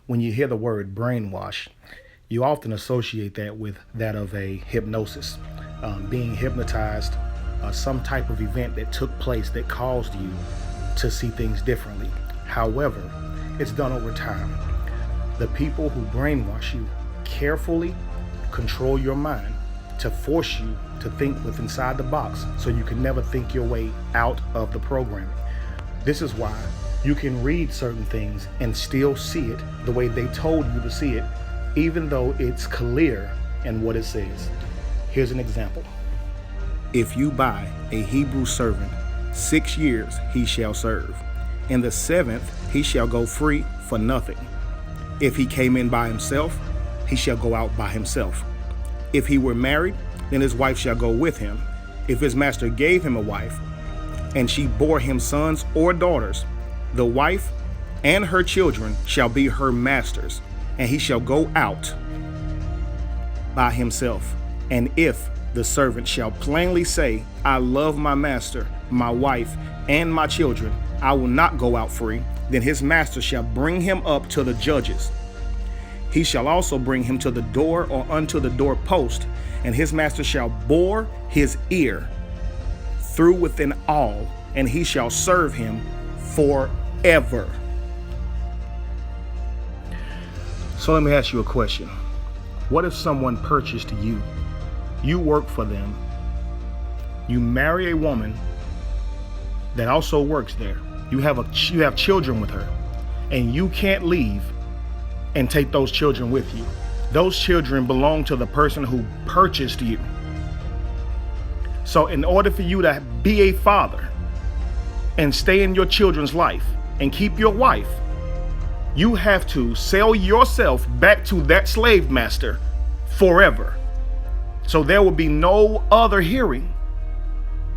When you hear the word brainwash, you often associate that with that of a hypnosis, being hypnotized, some type of event that took place that caused you to see things differently. However, it's done over time. The people who brainwash you carefully control your mind to force you to think with inside the box so you can never think your way out of the programming. This is why you can read certain things and still see it the way they told you to see it, even though it's clear in what it says. Here's an example. If you buy a Hebrew servant, 6 years he shall serve. In the 7th he shall go free for nothing. If he came in by himself, he shall go out by himself. If he were married, then his wife shall go with him. If his master gave him a wife, and she bore him sons or daughters, the wife and her children shall be her master's, and he shall go out by himself. And if the servant shall plainly say, I love my master, my wife, and my children, I will not go out free, then his master shall bring him up to the judges. He shall also bring him to the door or unto the doorpost, and his master shall bore his ear through within all, and he shall serve him forever. So let me ask you a question. What if someone purchased you? You work for them. You marry a woman that also works there. You have children with her, and you can't leave and take those children with you. Those children belong to the person who purchased you. So in order for you to be a father and stay in your children's life and keep your wife, you have to sell yourself back to that slave master forever. So there will be no other hearing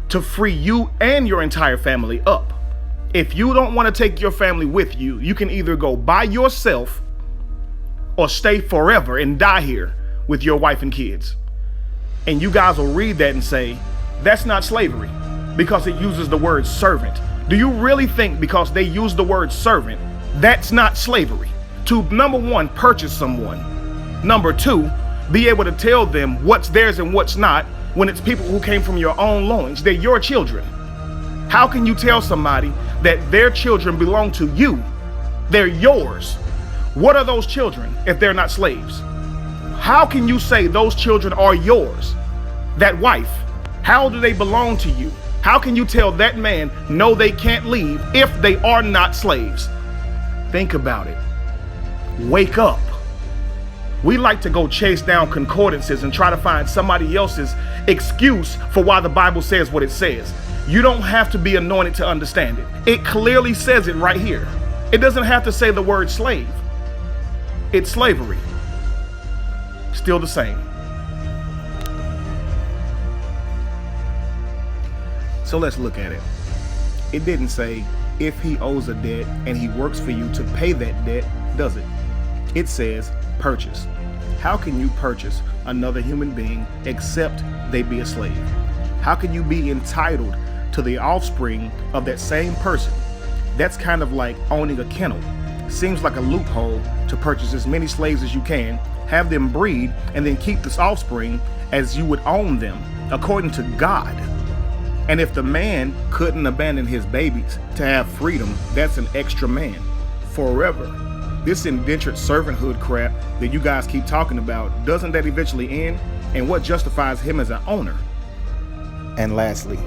to free you and your entire family up. If you don't want to take your family with you, you can either go by yourself or stay forever and die here with your wife and kids. And you guys will read that and say, that's not slavery because it uses the word servant. Do you really think because they use the word servant, that's not slavery? To, number one, purchase someone. Number two, be able to tell them what's theirs and what's not when it's people who came from your own loins. They're your children. How can you tell somebody that their children belong to you? They're yours. What are those children if they're not slaves? How can you say those children are yours? That wife, how do they belong to you? How can you tell that man, no, they can't leave if they are not slaves? Think about it. Wake up. We like to go chase down concordances and try to find somebody else's excuse for why the Bible says what it says. You don't have to be anointed to understand it. It clearly says it right here. It doesn't have to say the word slave. It's slavery. Still the same. So let's look at it. It didn't say if he owes a debt and he works for you to pay that debt, does it? It says purchase. How can you purchase another human being except they be a slave? How can you be entitled to the offspring of that same person? That's kind of like owning a kennel. Seems like a loophole to purchase as many slaves as you can, have them breed, and then keep this offspring as you would own them, according to God. And if the man couldn't abandon his babies to have freedom, that's an extra man forever. This indentured servanthood crap that you guys keep talking about, doesn't that eventually end? And what justifies him as an owner? And lastly,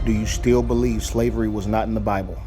do you still believe slavery was not in the Bible?